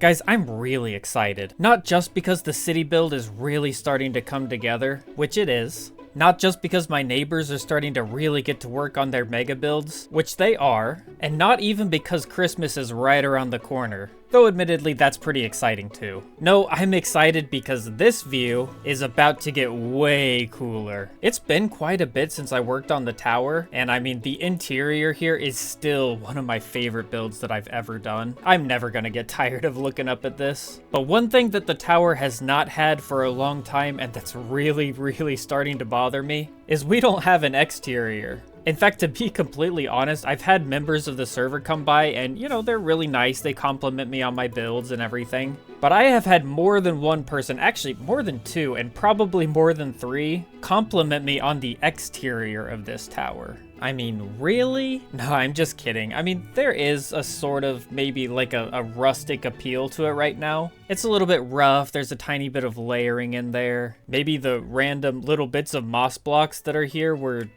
Guys, I'm really excited. Not just because the city build is really starting to come together, which it is. Not just because my neighbors are starting to really get to work on their mega builds, which they are. And not even because Christmas is right around the corner. Though admittedly, that's pretty exciting too. No, I'm excited because this view is about to get way cooler. It's been quite a bit since I worked on the tower, and I mean, the interior here is still one of my favorite builds that I've ever done. I'm never gonna get tired of looking up at this. But one thing that the tower has not had for a long time, and that's really starting to bother me, is we don't have an exterior. In fact, to be completely honest, I've had members of the server come by and, you know, they're really nice. They compliment me on my builds and everything. But I have had more than one person, actually more than two, and probably more than three, compliment me on the exterior of this tower. I mean, really? No, I'm just kidding. I mean, there is a sort of maybe like a rustic appeal to it right now. It's a little bit rough. There's a tiny bit of layering in there. Maybe the random little bits of moss blocks that are here were,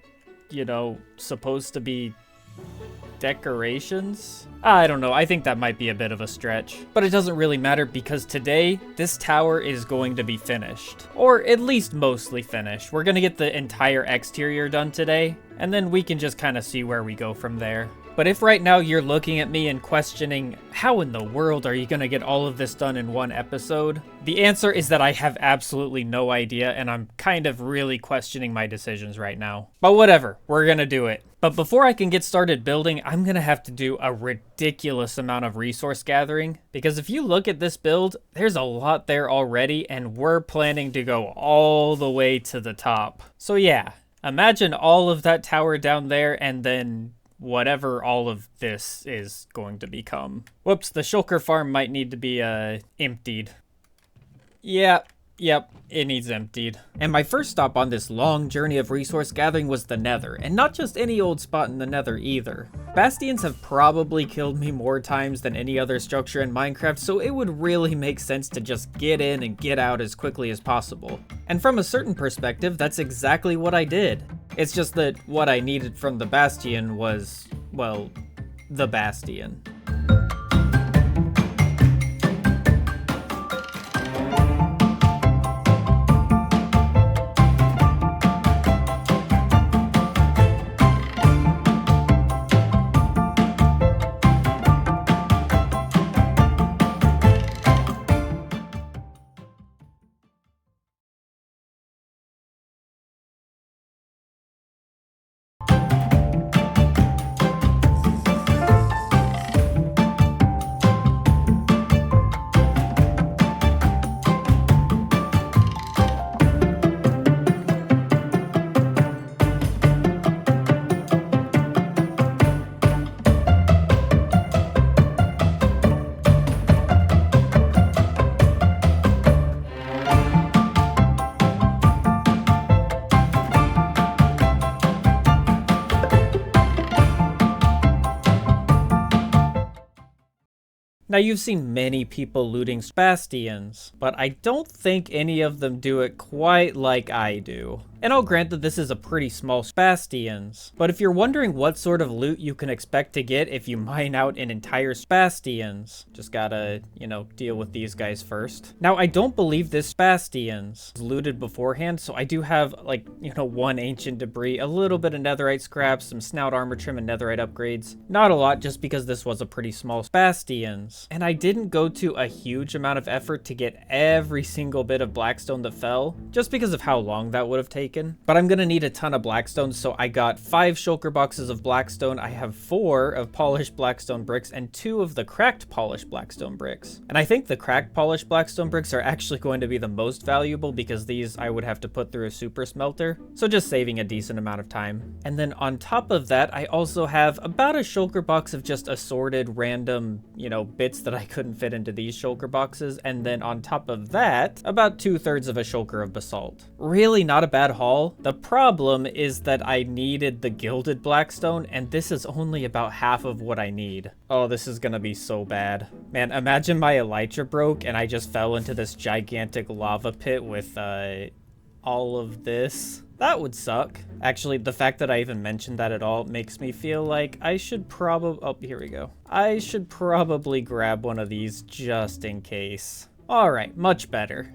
you know, supposed to be decorations? I don't know, I think that might be a bit of a stretch. But it doesn't really matter because today, this tower is going to be finished. Or at least mostly finished. We're gonna get the entire exterior done today, and then we can just kind of see where we go from there. But if right now you're looking at me and questioning, how in the world are you gonna get all of this done in one episode? The answer is that I have absolutely no idea, and I'm kind of really questioning my decisions right now. But whatever, we're gonna do it. But before I can get started building, I'm gonna have to do a ridiculous amount of resource gathering, because if you look at this build, there's a lot there already, and we're planning to go all the way to the top. So yeah, imagine all of that tower down there, and then whatever all of this is going to become. Whoops, the shulker farm might need to be emptied. Yep, it needs emptied. And my first stop on this long journey of resource gathering was the Nether, and not just any old spot in the Nether either. Bastions have probably killed me more times than any other structure in Minecraft, so it would really make sense to just get in and get out as quickly as possible. And from a certain perspective, that's exactly what I did. It's just that what I needed from the Bastion was, well, the Bastion. Now, you've seen many people looting bastions, but I don't think any of them do it quite like I do. And I'll grant that this is a pretty small bastions, but if you're wondering what sort of loot you can expect to get if you mine out an entire bastions, just gotta, you know, deal with these guys first. Now, I don't believe this bastions was looted beforehand, so I do have, like, you know, one ancient debris, a little bit of netherite scraps, some snout armor trim, and netherite upgrades. Not a lot, just because this was a pretty small bastions. And I didn't go to a huge amount of effort to get every single bit of blackstone that fell, just because of how long that would have taken. But I'm gonna need a ton of blackstone, so I got 5 shulker boxes of blackstone. I have 4 of polished blackstone bricks and 2 of the cracked polished blackstone bricks. And I think the cracked polished blackstone bricks are actually going to be the most valuable because these I would have to put through a super smelter, so just saving a decent amount of time. And then on top of that, I also have about a shulker box of just assorted random, you know, bits that I couldn't fit into these shulker boxes, and then on top of that, about 2/3 of a shulker of basalt. Really not a bad haul. The problem is that I needed the gilded blackstone, and this is only about half of what I need. Oh, this is gonna be so bad. Man, imagine my elytra broke and I just fell into this gigantic lava pit with, all of this. That would suck. Actually, the fact that I even mentioned that at all makes me feel like I should probably... Oh, here we go. I should probably grab one of these just in case. All right, much better.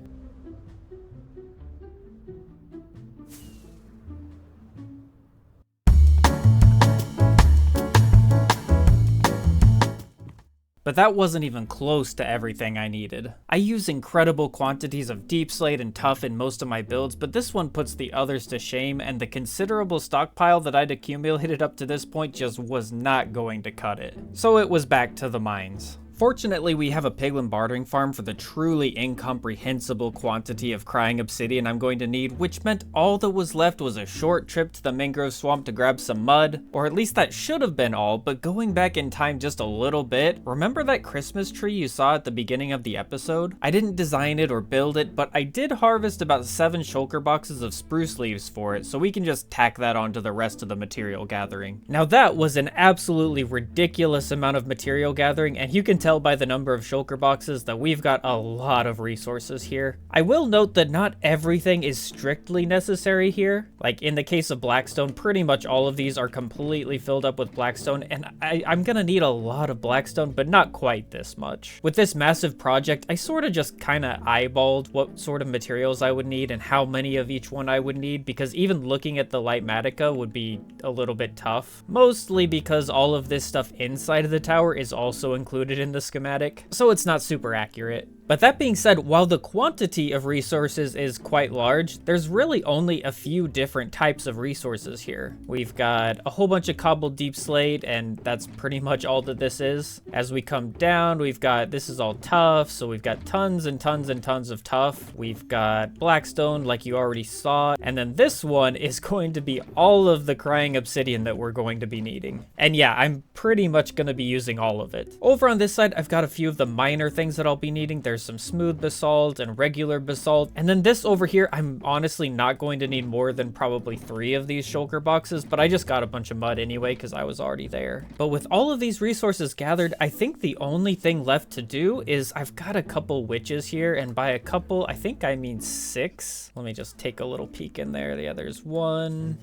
But that wasn't even close to everything I needed. I use incredible quantities of deep slate and tough in most of my builds, but this one puts the others to shame, and the considerable stockpile that I'd accumulated up to this point just was not going to cut it. So it was back to the mines. Fortunately, we have a piglin bartering farm for the truly incomprehensible quantity of crying obsidian I'm going to need, which meant all that was left was a short trip to the mangrove swamp to grab some mud, or at least that should have been all, but going back in time just a little bit, remember that Christmas tree you saw at the beginning of the episode? I didn't design it or build it, but I did harvest about 7 shulker boxes of spruce leaves for it, so we can just tack that onto the rest of the material gathering. Now that was an absolutely ridiculous amount of material gathering, and you can tell by the number of shulker boxes that we've got a lot of resources here. I will note that not everything is strictly necessary here. Like in the case of blackstone, pretty much all of these are completely filled up with blackstone, and I'm gonna need a lot of blackstone, but not quite this much. With this massive project, I sort of just kind of eyeballed what sort of materials I would need and how many of each one I would need, because even looking at the light matica would be a little bit tough. Mostly because all of this stuff inside of the tower is also included in the schematic, so it's not super accurate. But that being said, while the quantity of resources is quite large, there's really only a few different types of resources here. We've got a whole bunch of cobbled deep slate, and that's pretty much all that this is. As we come down, we've got, this is all tough, so we've got tons and tons and tons of tough. We've got blackstone, like you already saw, and then this one is going to be all of the crying obsidian that we're going to be needing. And yeah, I'm pretty much going to be using all of it. Over on this side, I've got a few of the minor things that I'll be needing. There's some smooth basalt and regular basalt, and then this over here, I'm honestly not going to need more than probably 3 of these shulker boxes, but I just got a bunch of mud anyway because I was already there. But with all of these resources gathered, I think the only thing left to do is I've got a couple witches here, and by a couple, I think I mean 6. Let me just take a little peek in there. Yeah, there's 1,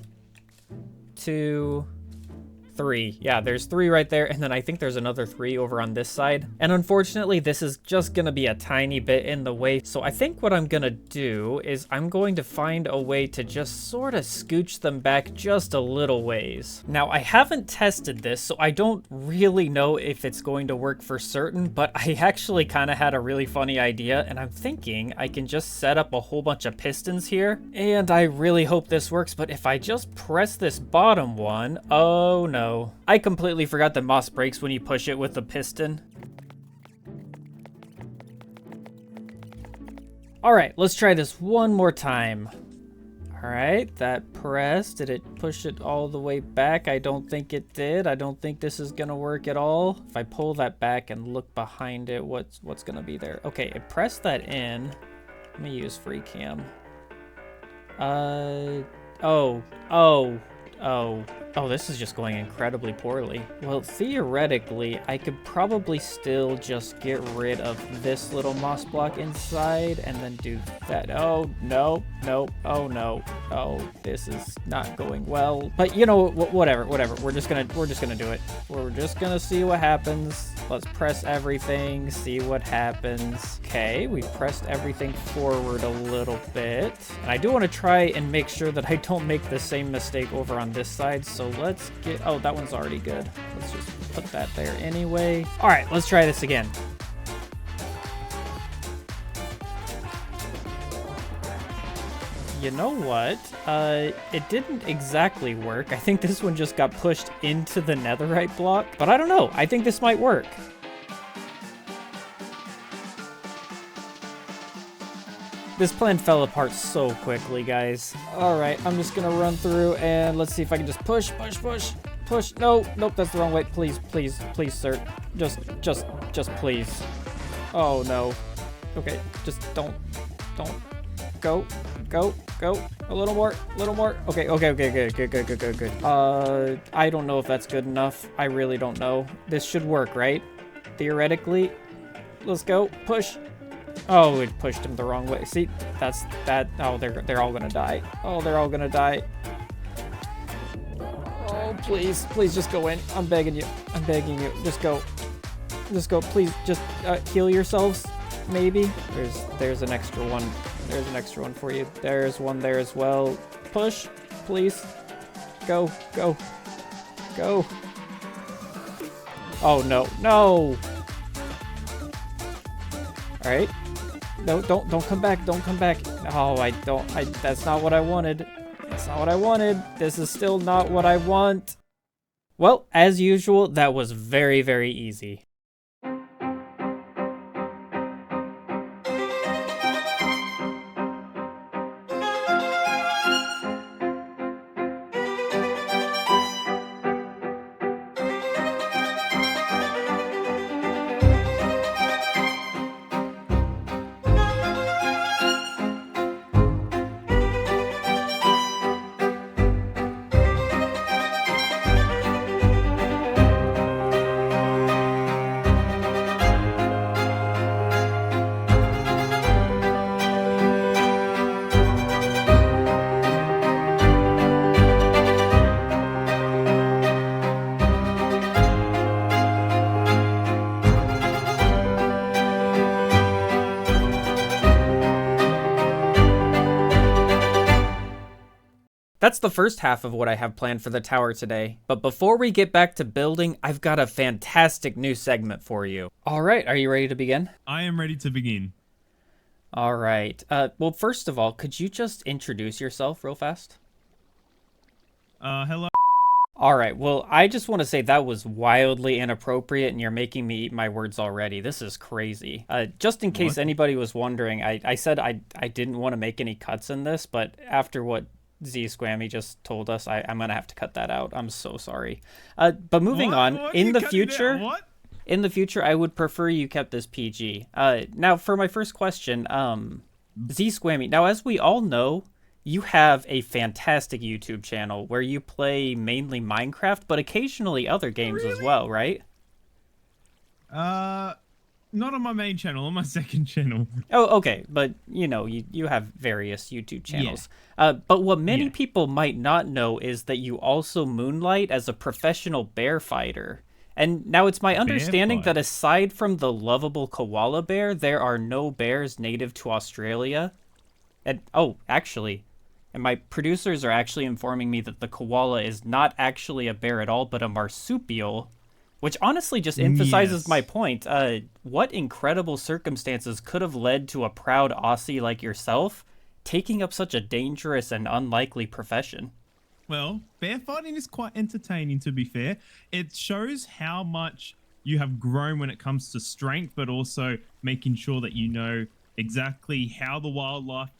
2, 3. Yeah, there's 3 right there, and then I think there's another 3 over on this side. And unfortunately, this is just gonna be a tiny bit in the way, so I think what I'm gonna do is I'm going to find a way to just sort of scooch them back just a little ways. Now, I haven't tested this, so I don't really know if it's going to work for certain, but I actually kind of had a really funny idea, and I'm thinking I can just set up a whole bunch of pistons here, and I really hope this works, but if I just press this bottom one, oh no. I completely forgot that moss breaks when you push it with the piston. All right, let's try this one more time. All right, that pressed. Did it push it all the way back? I don't think it did. I don't think this is gonna work at all. If I pull that back and look behind it, what's gonna be there? Okay, it pressed that in. Let me use free cam. Oh, this is just going incredibly poorly. Well, theoretically, I could probably still just get rid of this little moss block inside and then do that. Oh, no, oh no. Oh, this is not going well. But you know, whatever. We're just gonna do it. We're just gonna see what happens. Let's press everything, see what happens. Okay, we pressed everything forward a little bit. And I do want to try and make sure that I don't make the same mistake over on this side. So let's get, oh, that one's already good. Let's just put that there anyway. All right, let's try this again. You know what? It didn't exactly work. I think this one just got pushed into the netherite block, but I don't know. I think this might work. This plan fell apart so quickly, guys. All right, I'm just gonna run through and let's see if I can just push. No, nope, that's the wrong way. Please, sir. Just please. Oh no. Okay, just don't. Go. A little more. Okay, good. I don't know if that's good enough. I really don't know. This should work, right? Theoretically. Let's go. Push. Oh, it pushed him the wrong way. See, that's that. Oh, they're all gonna die. Oh, they're all gonna die. Oh, please, please just go in. I'm begging you. I'm begging you. Just go. Just go. Please, just heal yourselves. Maybe. There's an extra one. There's an extra one for you. There's one there as well. Push, please. Go, go, go. Oh no, no. All right. No, don't come back. Don't come back. Oh, that's not what I wanted. That's not what I wanted. This is still not what I want. Well, as usual, that was very, very easy. That's the first half of what I have planned for the tower today. But before we get back to building, I've got a fantastic new segment for you. All right, are you ready to begin? I am ready to begin. All right. Well, first of all, could you just introduce yourself real fast? Hello. All right. Well, I just want to say that was wildly inappropriate, and you're making me eat my words already. This is crazy. Just in case anybody was wondering, I said I didn't want to make any cuts in this, but after what Z Squammy just told us, I'm gonna have to cut that out. I'm so sorry. But moving on, in the future, I would prefer you kept this PG. Now for my first question, Z Squammy. Now, as we all know, you have a fantastic YouTube channel where you play mainly Minecraft, but occasionally other games as well, right? Not on my main channel, on my second channel. Oh, okay. But, you have various YouTube channels. Yeah. But what many people might not know is that you also moonlight as a professional bear fighter. And now it's my understanding that aside from the lovable koala bear, there are no bears native to Australia. And, actually, and my producers are actually informing me that the koala is not actually a bear at all, but a marsupial. Which honestly just emphasizes my point. What incredible circumstances could have led to a proud Aussie like yourself taking up such a dangerous and unlikely profession? Well, bear fighting is quite entertaining, to be fair. It shows how much you have grown when it comes to strength, but also making sure that you know exactly how the wildlife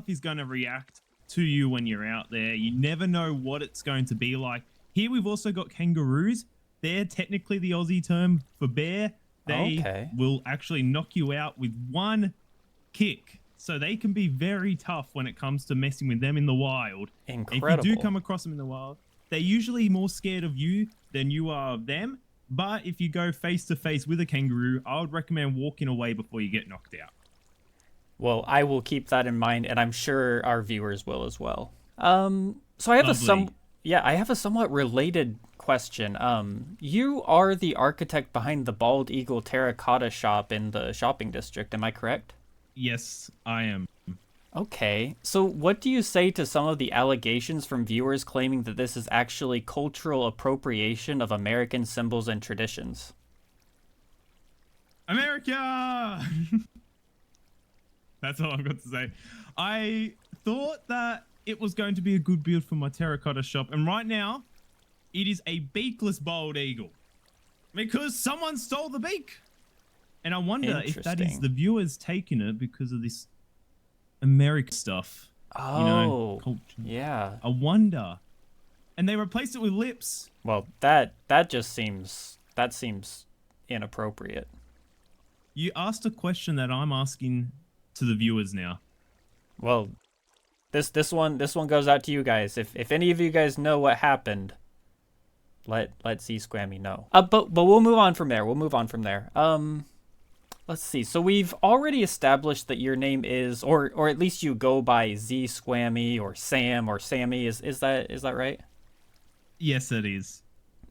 is going to react to you when you're out there. You never know what it's going to be like. Here we've also got kangaroos. They're technically the Aussie term for bear. They will actually knock you out with one kick. So they can be very tough when it comes to messing with them in the wild. Incredible. If you do come across them in the wild, they're usually more scared of you than you are of them. But if you go face to face with a kangaroo, I would recommend walking away before you get knocked out. Well, I will keep that in mind, and I'm sure our viewers will as well. So I have I have a somewhat related question. You are the architect behind the Bald Eagle Terracotta shop in the shopping district, am I correct? Yes, I am. Okay, so what do you say to some of the allegations from viewers claiming that this is actually cultural appropriation of American symbols and traditions? America! That's all I've got to say. I thought that it was going to be a good build for my terracotta shop, and right now, it is a beakless bald eagle. Because someone stole the beak! And I wonder if that is the viewers taking it because of this American stuff. Oh, culture. Yeah. I wonder. And they replaced it with lips. Well, that seems inappropriate. You asked a question that I'm asking to the viewers now. Well, this one goes out to you guys. If any of you guys know what happened, let Z Squammy know. But we'll move on from there. Let's see. So we've already established that your name is, or at least you go by Z Squammy or Sam or Sammy. Is that right? Yes, it is.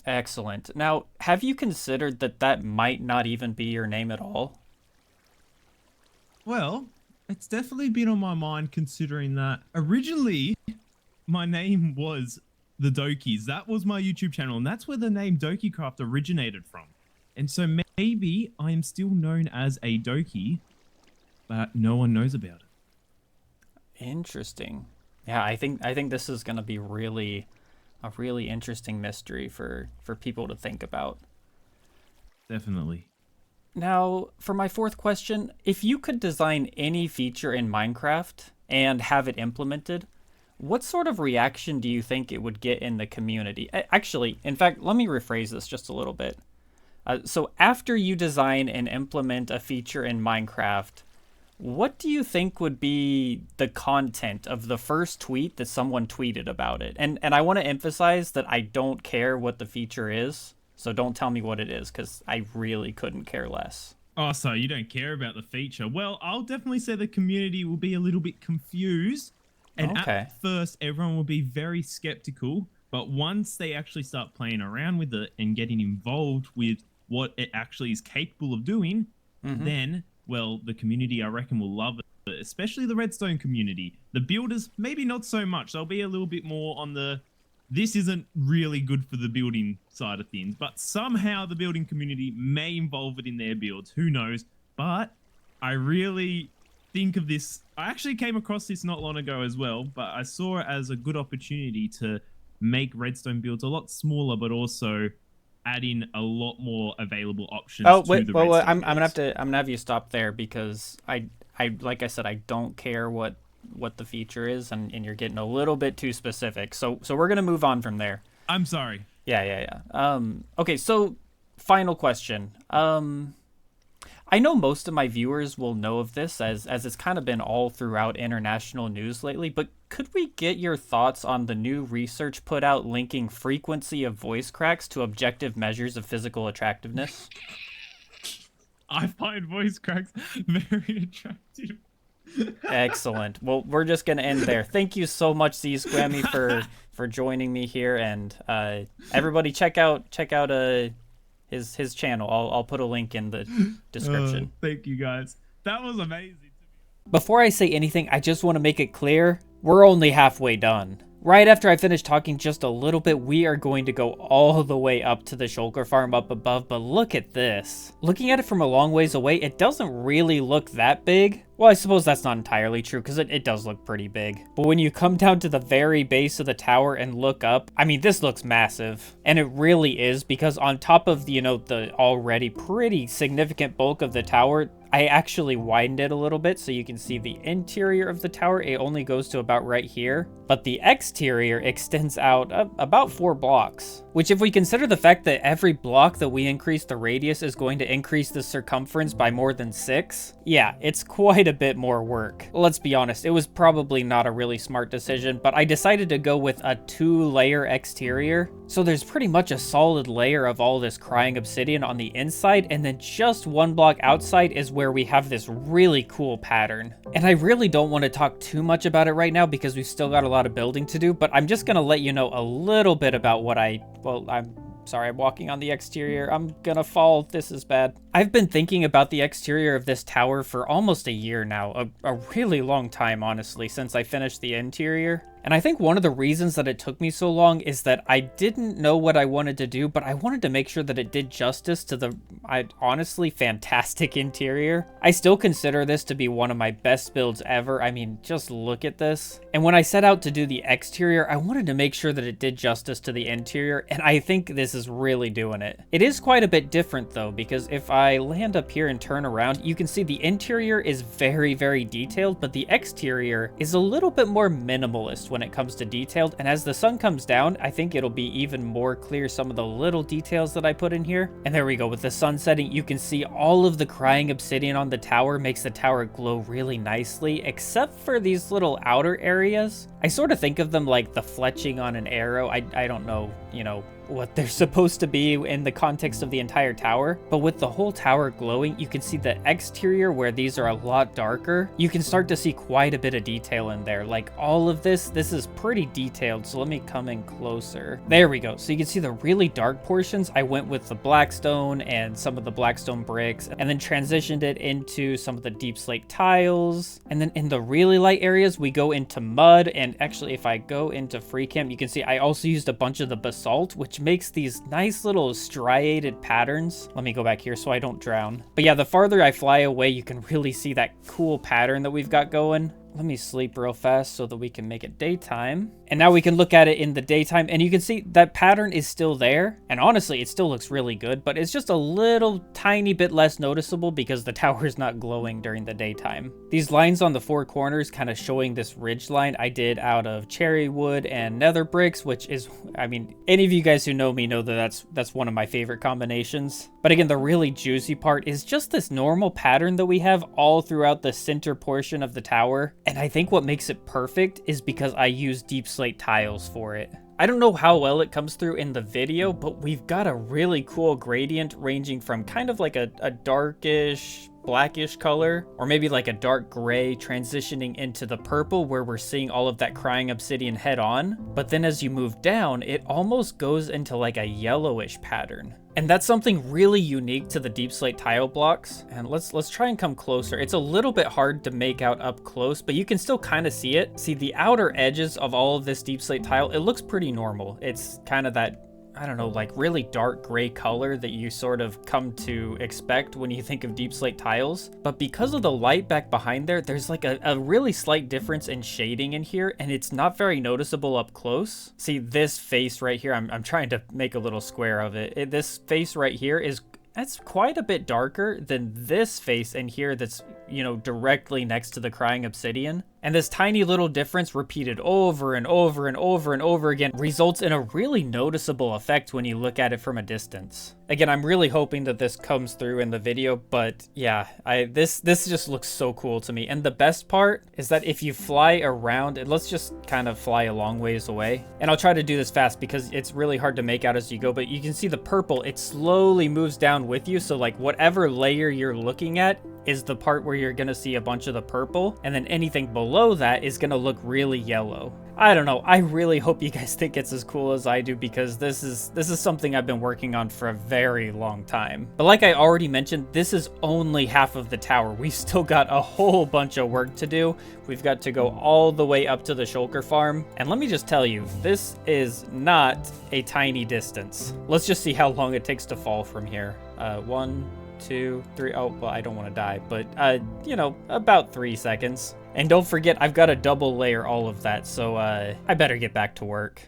Excellent. Now, have you considered that that might not even be your name at all? Well, it's definitely been on my mind considering that originally my name was the Dokies. That was my YouTube channel, and that's where the name DokiCraft originated from. And so maybe I am still known as a Doki, but no one knows about it. Interesting. Yeah, I think this is going to be a really interesting mystery for people to think about. Definitely. Now, for my fourth question, if you could design any feature in Minecraft and have it implemented, what sort of reaction do you think it would get in the community? Actually, in fact, let me rephrase this just a little bit. So after you design and implement a feature in Minecraft, what do you think would be the content of the first tweet that someone tweeted about it? And I want to emphasize that I don't care what the feature is, so don't tell me what it is, because I really couldn't care less. Oh, so you don't care about the feature? Well, I'll definitely say the community will be a little bit confused. And Okay. at first, everyone will be very skeptical. But once they actually start playing around with it and getting involved with what it actually is capable of doing, then, well, the community, I reckon, will love it, especially the redstone community. The builders, maybe not so much. They'll be a little bit more on the, this isn't really good for the building side of things, but somehow the building community may involve it in their builds. Who knows? But I really think of this. I actually came across this not long ago as well, but I saw it as a good opportunity to make redstone builds a lot smaller, but also add in a lot more available options Oh to wait, the well, redstone I'm gonna builds. I'm gonna have you stop there because I like I said, I don't care what the feature is, and you're getting a little bit too specific. So we're gonna move on from there. I'm sorry. Yeah. Okay, so final question. I know most of my viewers will know of this as it's kind of been all throughout international news lately, but could we get your thoughts on the new research put out linking frequency of voice cracks to objective measures of physical attractiveness? I find voice cracks very attractive. Excellent. Well, we're just gonna end there. Thank you so much, Z Squammy, for joining me here, and everybody check out his channel. I'll put a link in the description. Thank you guys. That was amazing. Before I say anything, I just want to make it clear, we're only halfway done. Right after I finish talking just a little bit, we are going to go all the way up to the shulker farm up above, but look at this. Looking at it from a long ways away, it doesn't really look that big. Well, I suppose that's not entirely true, because it does look pretty big. But when you come down to the very base of the tower and look up, I mean, this looks massive. And it really is, because on top of, the already pretty significant bulk of the tower, I actually widened it a little bit so you can see the interior of the tower. It only goes to about right here. But the exterior extends out about 4 blocks. Which, if we consider the fact that every block that we increase the radius is going to increase the circumference by more than 6, yeah, it's quite a bit more work. Let's be honest, it was probably not a really smart decision, but I decided to go with a 2-layer exterior. So there's pretty much a solid layer of all this crying obsidian on the inside, and then just 1 block outside is where we have this really cool pattern. And I really don't want to talk too much about it right now because we've still got a lot of building to do, but I'm just going to let you know a little bit about what I'm sorry, I'm walking on the exterior. I'm gonna fall. This is bad. I've been thinking about the exterior of this tower for almost a year now. A really long time, honestly, since I finished the interior. And I think one of the reasons that it took me so long is that I didn't know what I wanted to do, but I wanted to make sure that it did justice to the honestly fantastic interior. I still consider this to be one of my best builds ever. I mean, just look at this. And when I set out to do the exterior, I wanted to make sure that it did justice to the interior, and I think this is really doing it. It is quite a bit different though, because if I land up here and turn around, you can see the interior is very, very detailed, but the exterior is a little bit more minimalist when it comes to detailed, and as the sun comes down, I think it'll be even more clear some of the little details that I put in here. And there we go, with the sun setting, you can see all of the crying obsidian on the tower makes the tower glow really nicely, except for these little outer areas. I sort of think of them like the fletching on an arrow. I don't know, what they're supposed to be in the context of the entire tower. But with the whole tower glowing, you can see the exterior where these are a lot darker. You can start to see quite a bit of detail in there. Like all of this is pretty detailed. So let me come in closer. There we go. So you can see the really dark portions. I went with the blackstone and some of the blackstone bricks, and then transitioned it into some of the deep slate tiles. And then in the really light areas, we go into mud. And actually, if I go into free cam, you can see I also used a bunch of the basalt, which makes these nice little striated patterns. Let me go back here so I don't drown. But yeah, the farther I fly away, you can really see that cool pattern that we've got going. Let me sleep real fast so that we can make it daytime. And now we can look at it in the daytime, and you can see that pattern is still there. And honestly, it still looks really good, but it's just a little tiny bit less noticeable because the tower is not glowing during the daytime. These lines on the four corners kind of showing this ridge line I did out of cherry wood and nether bricks, which is, I mean, any of you guys who know me know that that's one of my favorite combinations. But again, the really juicy part is just this normal pattern that we have all throughout the center portion of the tower. And I think what makes it perfect is because I use deep slate tiles for it. I don't know how well it comes through in the video, but we've got a really cool gradient ranging from kind of like a darkish, blackish color, or maybe like a dark gray transitioning into the purple where we're seeing all of that crying obsidian head on. But then as you move down, it almost goes into like a yellowish pattern. And that's something really unique to the deep slate tile blocks. And let's try and come closer. It's a little bit hard to make out up close, but you can still kind of see it. See the outer edges of all of this deep slate tile, it looks pretty normal. It's kind of that, I don't know, like really dark gray color that you sort of come to expect when you think of deep slate tiles. But because of the light back behind there, there's like a really slight difference in shading in here, and it's not very noticeable up close. See this face right here, I'm trying to make a little square of it. This face right here that's quite a bit darker than this face in here that's, you know, directly next to the crying obsidian. And this tiny little difference repeated over and over and over and over again results in a really noticeable effect when you look at it from a distance. Again, I'm really hoping that this comes through in the video, but yeah, this just looks so cool to me. And the best part is that if you fly around, and let's just kind of fly a long ways away. And I'll try to do this fast because it's really hard to make out as you go, but you can see the purple, it slowly moves down with you. So like whatever layer you're looking at is the part where you're gonna see a bunch of the purple, and then anything below that is gonna look really yellow. I don't know, I really hope you guys think it's as cool as I do, because this is something I've been working on for a very long time. But like I already mentioned, this is only half of the tower. We've still got a whole bunch of work to do. We've got to go all the way up to the shulker farm, and let me just tell you, this is not a tiny distance. Let's just see how long it takes to fall from here. 1, 2, 3. Oh, well, I don't want to die, but you know, about 3 seconds. And don't forget, I've got to double layer all of that, so I better get back to work.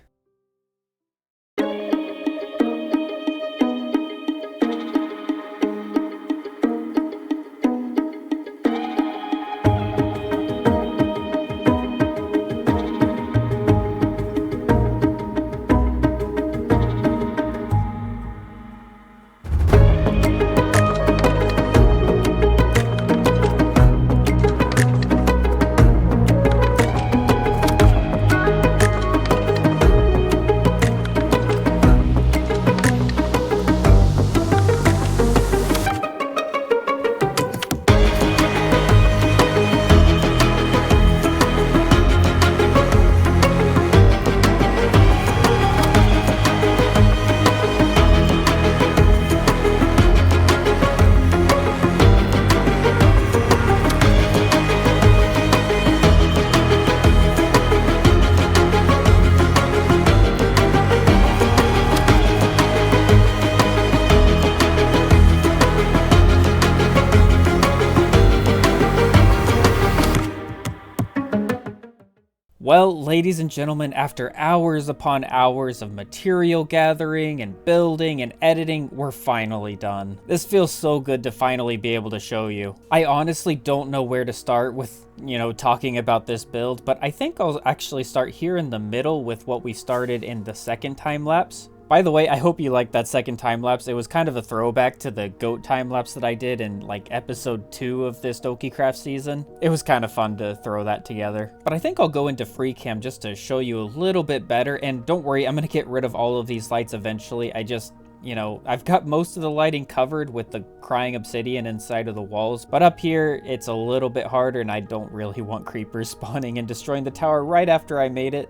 Well, ladies and gentlemen, after hours upon hours of material gathering and building and editing, we're finally done. This feels so good to finally be able to show you. I honestly don't know where to start with, you know, talking about this build, but I think I'll actually start here in the middle with what we started in the second time lapse. By the way, I hope you liked that second time lapse. It was kind of a throwback to the goat time lapse that I did in like episode 2 of this Dokicraft season. It was kind of fun to throw that together. But I think I'll go into free cam just to show you a little bit better. And don't worry, I'm going to get rid of all of these lights eventually. I just, you know, I've got most of the lighting covered with the crying obsidian inside of the walls. But up here, it's a little bit harder and I don't really want creepers spawning and destroying the tower right after I made it.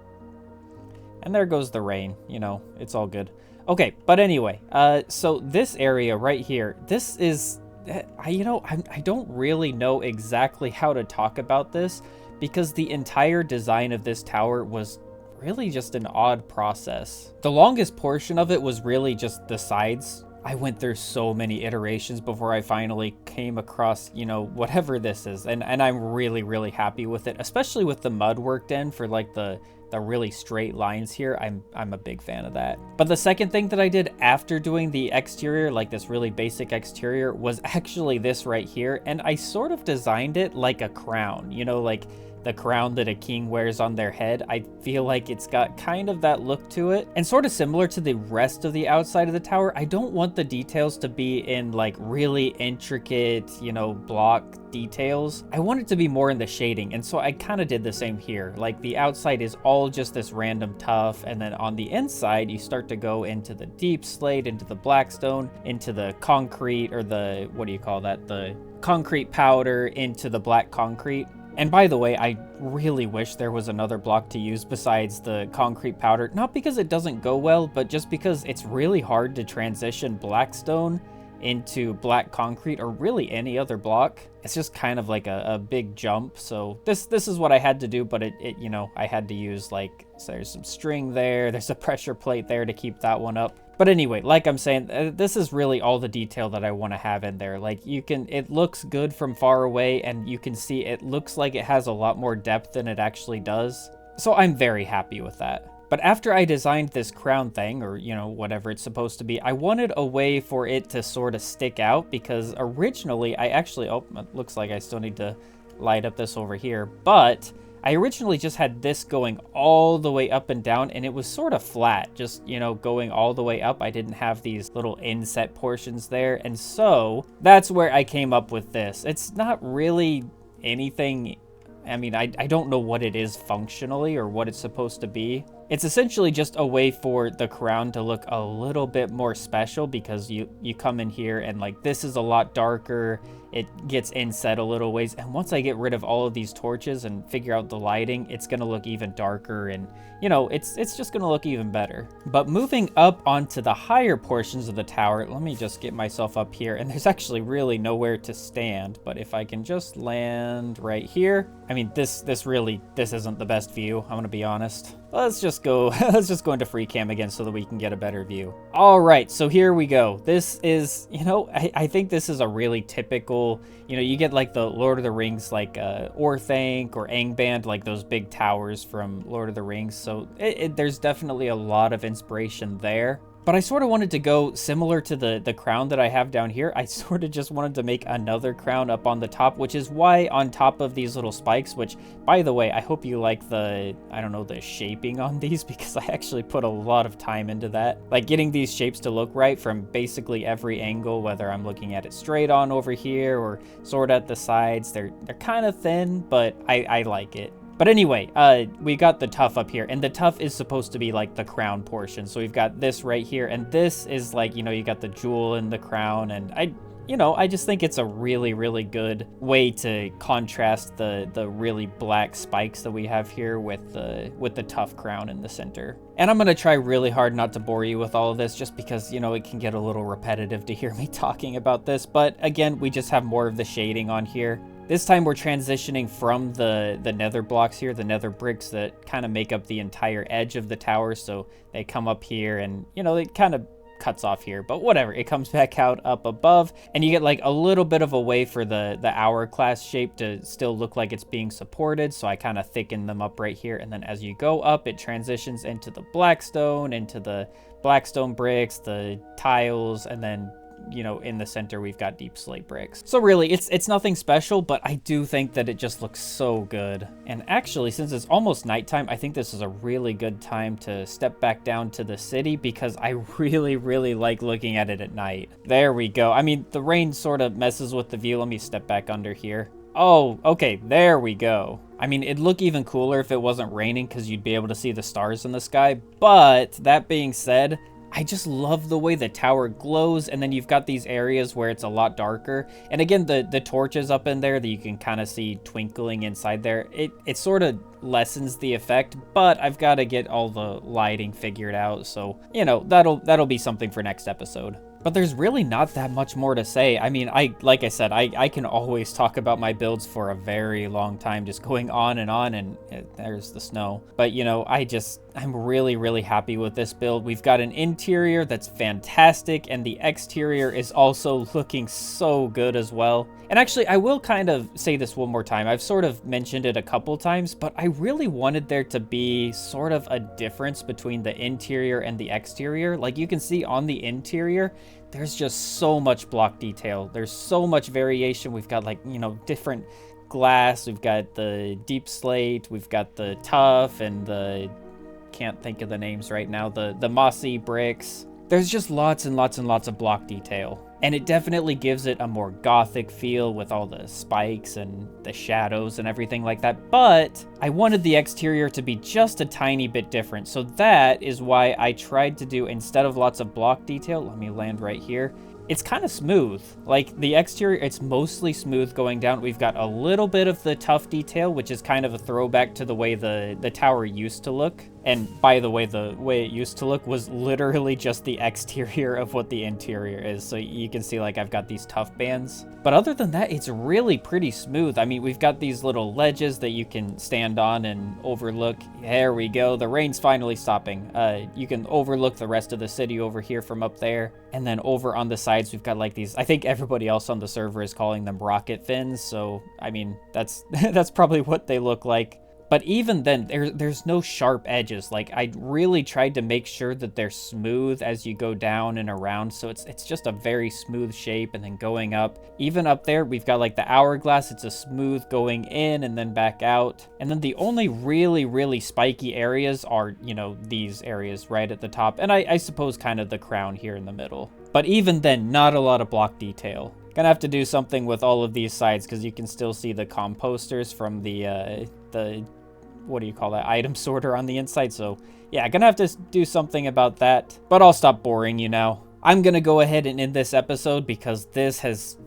And there goes the rain, you know, it's all good. Okay, but anyway, so this area right here, this is, I don't really know exactly how to talk about this because the entire design of this tower was really just an odd process. The longest portion of it was really just the sides. I went through so many iterations before I finally came across, you know, whatever this is. And I'm really, really happy with it, especially with the mud worked in for like the really straight lines here. I'm a big fan of that. But the second thing that I did after doing the exterior, like this really basic exterior, was actually this right here. And I sort of designed it like a crown, you know, like the crown that a king wears on their head. I feel like it's got kind of that look to it. And sort of similar to the rest of the outside of the tower, I don't want the details to be in like really intricate, you know, block details. I want it to be more in the shading. And so I kind of did the same here. Like the outside is all just this random tuff. And then on the inside, you start to go into the deep slate, into the blackstone, into the concrete, or the, what do you call that? The concrete powder, into the black concrete. And by the way, I really wish there was another block to use besides the concrete powder. Not because it doesn't go well, but just because it's really hard to transition blackstone into black concrete or really any other block. It's just kind of like a big jump. So this is what I had to do, but it you know, I had to use like, so there's some string there, there's a pressure plate there to keep that one up. But anyway, like I'm saying, this is really all the detail that I want to have in there. Like you can, it looks good from far away and you can see it looks like it has a lot more depth than it actually does. So I'm very happy with that. But after I designed this crown thing, or, you know, whatever it's supposed to be, I wanted a way for it to sort of stick out because originally I actually, oh, it looks like I still need to light up this over here, but I originally just had this going all the way up and down and it was sort of flat, just, you know, going all the way up. I didn't have these little inset portions there. And so that's where I came up with this. It's not really anything, I mean, I don't know what it is functionally or what it's supposed to be. It's essentially just a way for the crown to look a little bit more special because you come in here and like this is a lot darker. It gets inset a little ways. And once I get rid of all of these torches and figure out the lighting, it's going to look even darker and, you know, it's just going to look even better. But moving up onto the higher portions of the tower, let me just get myself up here. And there's actually really nowhere to stand. But if I can just land right here, I mean, this isn't the best view. I'm going to be honest. Let's just go into free cam again so that we can get a better view. All right, so here we go. This is, you know, I think this is a really typical, you know, you get like the Lord of the Rings, like Orthanc or Angband, like those big towers from Lord of the Rings. So there's definitely a lot of inspiration there. But I sort of wanted to go similar to the crown that I have down here. I sort of just wanted to make another crown up on the top, which is why on top of these little spikes, which, by the way, I hope you like the, I don't know, the shaping on these because I actually put a lot of time into that. Like getting these shapes to look right from basically every angle, whether I'm looking at it straight on over here or sort of at the sides. They're kind of thin, but I like it. But anyway, we got the tuff up here, and the tuff is supposed to be like the crown portion. So we've got this right here, and this is like, you know, you got the jewel in the crown, and I just think it's a really, really good way to contrast the really black spikes that we have here with the tough crown in the center. And I'm going to try really hard not to bore you with all of this just because, you know, it can get a little repetitive to hear me talking about this. But again, we just have more of the shading on here. This time we're transitioning from the nether blocks here, the nether bricks that kind of make up the entire edge of the tower. So they come up here and, you know, it kind of cuts off here, but whatever. It comes back out up above and you get like a little bit of a way for the hourglass shape to still look like it's being supported. So I kind of thicken them up right here. And then as you go up, it transitions into the blackstone bricks, the tiles, and then you know, in the center we've got deep slate bricks. So really, it's nothing special, but I do think that it just looks so good. And actually, since it's almost nighttime, I think this is a really good time to step back down to the city because I really like looking at it at night. There we go. I mean, the rain sort of messes with the view. Let me step back under here. Oh, okay, there we go. I mean, it'd look even cooler if it wasn't raining because you'd be able to see the stars in the sky. But that being said, I just love the way the tower glows, and then you've got these areas where it's a lot darker. And again, the torches up in there that you can kind of see twinkling inside there, it sort of lessens the effect, but I've got to get all the lighting figured out. So, you know, that'll be something for next episode. But there's really not that much more to say. I mean, like I said, I can always talk about my builds for a very long time, just going on, and there's the snow. But, you know, I'm really happy with this build. We've got an interior that's fantastic, and the exterior is also looking so good as well. And actually, I will kind of say this one more time. I've sort of mentioned it a couple times, but I really wanted there to be sort of a difference between the interior and the exterior. Like you can see on the interior, there's just so much block detail. There's so much variation. We've got, like, you know, different glass. We've got the deep slate. We've got the tough and the, can't think of the names right now, the mossy bricks. There's just lots and lots of block detail. And it definitely gives it a more gothic feel with all the spikes and the shadows and everything like that. But I wanted the exterior to be just a tiny bit different. So that is why I tried to do, instead of lots of block detail, let me land right here, it's kind of smooth. Like the exterior, it's mostly smooth going down. We've got a little bit of the tough detail, which is kind of a throwback to the way the tower used to look. And by the way it used to look was literally just the exterior of what the interior is. So you can see, like, I've got these tough bands. But other than that, it's really pretty smooth. I mean, we've got these little ledges that you can stand on and overlook. There we go. The rain's finally stopping. You can overlook the rest of the city over here from up there. And then over on the sides, we've got like these, I think everybody else on the server is calling them rocket fins. So, I mean, that's probably what they look like. But even then, there's no sharp edges. Like, I really tried to make sure that they're smooth as you go down and around. So it's just a very smooth shape. And then going up, even up there, we've got like the hourglass. It's a smooth going in and then back out. And then the only really spiky areas are, you know, these areas right at the top. And I suppose kind of the crown here in the middle. But even then, not a lot of block detail. Gonna have to do something with all of these sides because you can still see the composters from the what do you call that, item sorter on the inside. So yeah, gonna have to do something about that, but I'll stop boring you now. I'm gonna go ahead and end this episode because this has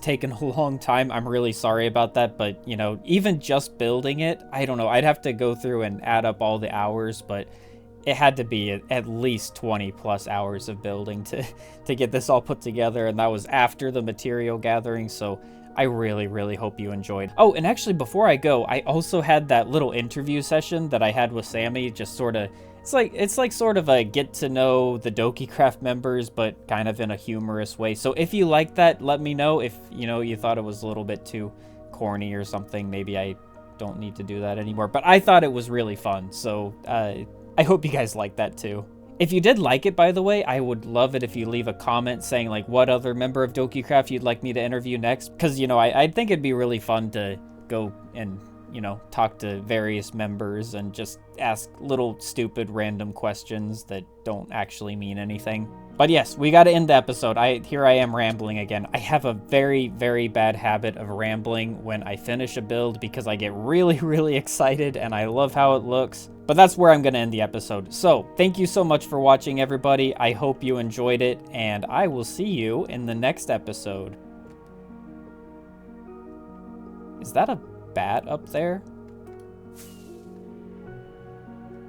taken a long time. I'm really sorry about that, but you know, even just building it, I don't know, I'd have to go through and add up all the hours, but it had to be at least 20 plus hours of building to get this all put together, and that was after the material gathering. So I really hope you enjoyed. Oh, and actually before I go, I also had that little interview session that I had with Sammy, just sort of, it's like sort of a get to know the DokiCraft members, but kind of in a humorous way. So if you like that, let me know. If, you know, you thought it was a little bit too corny or something, maybe I don't need to do that anymore. But I thought it was really fun. So I hope you guys like that too. If you did like it, by the way, I would love it if you leave a comment saying, like, what other member of DokiCraft you'd like me to interview next. Because, you know, I think it'd be really fun to go and, you know, talk to various members and just ask little stupid random questions that don't actually mean anything. But yes, we got to end the episode. Here I am rambling again. I have a very bad habit of rambling when I finish a build because I get really excited and I love how it looks. But that's where I'm going to end the episode. So thank you so much for watching, everybody. I hope you enjoyed it, and I will see you in the next episode. Is that a bat up there?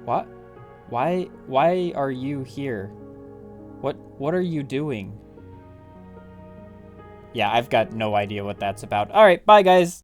What? Why are you here? What are you doing? Yeah, I've got no idea what that's about. All right, bye guys.